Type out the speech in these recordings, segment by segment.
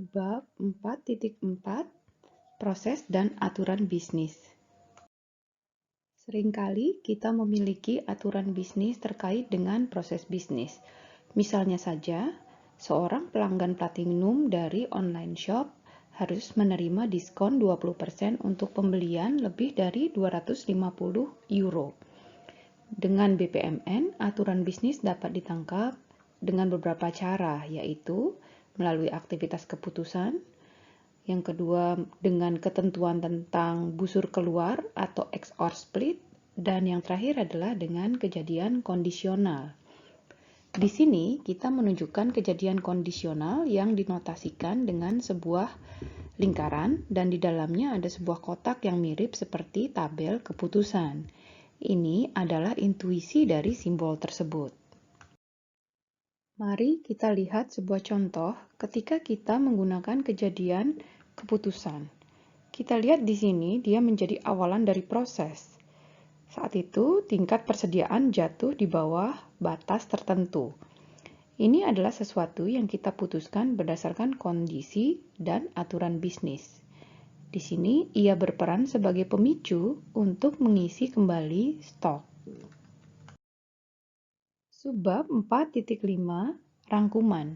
Bab 4.4 Proses dan aturan bisnis. Seringkali kita memiliki aturan bisnis terkait dengan proses bisnis. Misalnya saja, seorang pelanggan platinum dari online shop harus menerima diskon 20% untuk pembelian lebih dari 250 euro. Dengan BPMN, aturan bisnis dapat ditangkap dengan beberapa cara, yaitu melalui aktivitas keputusan. Yang kedua, dengan ketentuan tentang busur keluar atau XOR split. Dan yang terakhir adalah dengan kejadian kondisional. Di sini kita menunjukkan kejadian kondisional yang dinotasikan dengan sebuah lingkaran dan di dalamnya ada sebuah kotak yang mirip seperti tabel keputusan. Ini adalah intuisi dari simbol tersebut. Mari kita lihat sebuah contoh ketika kita menggunakan kejadian keputusan. Kita lihat di sini dia menjadi awalan dari proses. Saat itu tingkat persediaan jatuh di bawah batas tertentu. Ini adalah sesuatu yang kita putuskan berdasarkan kondisi dan aturan bisnis. Di sini ia berperan sebagai pemicu untuk mengisi kembali stok. Subbab 4.5 Rangkuman.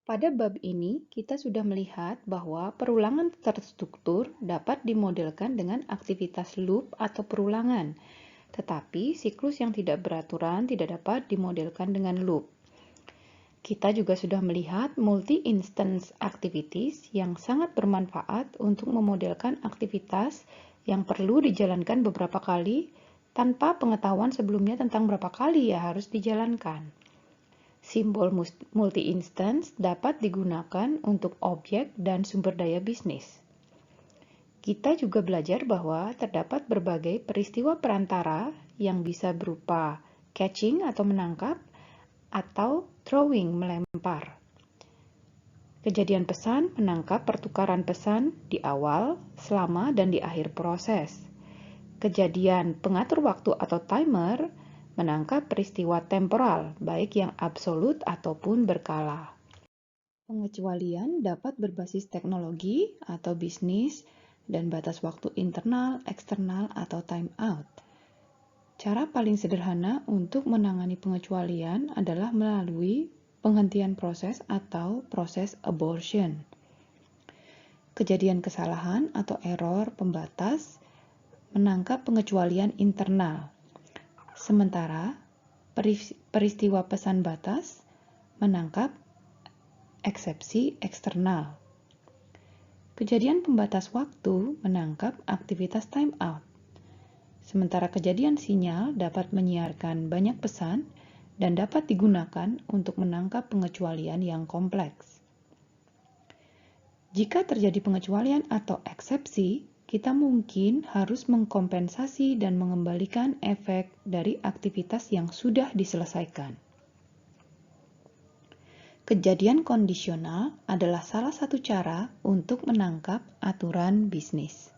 Pada bab ini, kita sudah melihat bahwa perulangan terstruktur dapat dimodelkan dengan aktivitas loop atau perulangan, tetapi siklus yang tidak beraturan tidak dapat dimodelkan dengan loop. Kita juga sudah melihat multi-instance activities yang sangat bermanfaat untuk memodelkan aktivitas yang perlu dijalankan beberapa kali tanpa pengetahuan sebelumnya tentang berapa kali ya harus dijalankan. Simbol multi-instance dapat digunakan untuk objek dan sumber daya bisnis. Kita juga belajar bahwa terdapat berbagai peristiwa perantara yang bisa berupa catching atau menangkap, atau throwing melempar. Kejadian pesan menangkap pertukaran pesan di awal, selama, dan di akhir proses. Kejadian pengatur waktu atau timer menangkap peristiwa temporal, baik yang absolut ataupun berkala. Pengecualian dapat berbasis teknologi atau bisnis dan batas waktu internal, eksternal, atau time out. Cara paling sederhana untuk menangani pengecualian adalah melalui penghentian proses atau proses abortion. Kejadian kesalahan atau error pembatas menangkap pengecualian internal, sementara peristiwa pesan batas menangkap eksepsi eksternal. Kejadian pembatas waktu menangkap aktivitas time out, sementara kejadian sinyal dapat menyiarkan banyak pesan dan dapat digunakan untuk menangkap pengecualian yang kompleks. Jika terjadi pengecualian atau eksepsi, kita mungkin harus mengkompensasi dan mengembalikan efek dari aktivitas yang sudah diselesaikan. Kejadian kondisional adalah salah satu cara untuk menangkap aturan bisnis.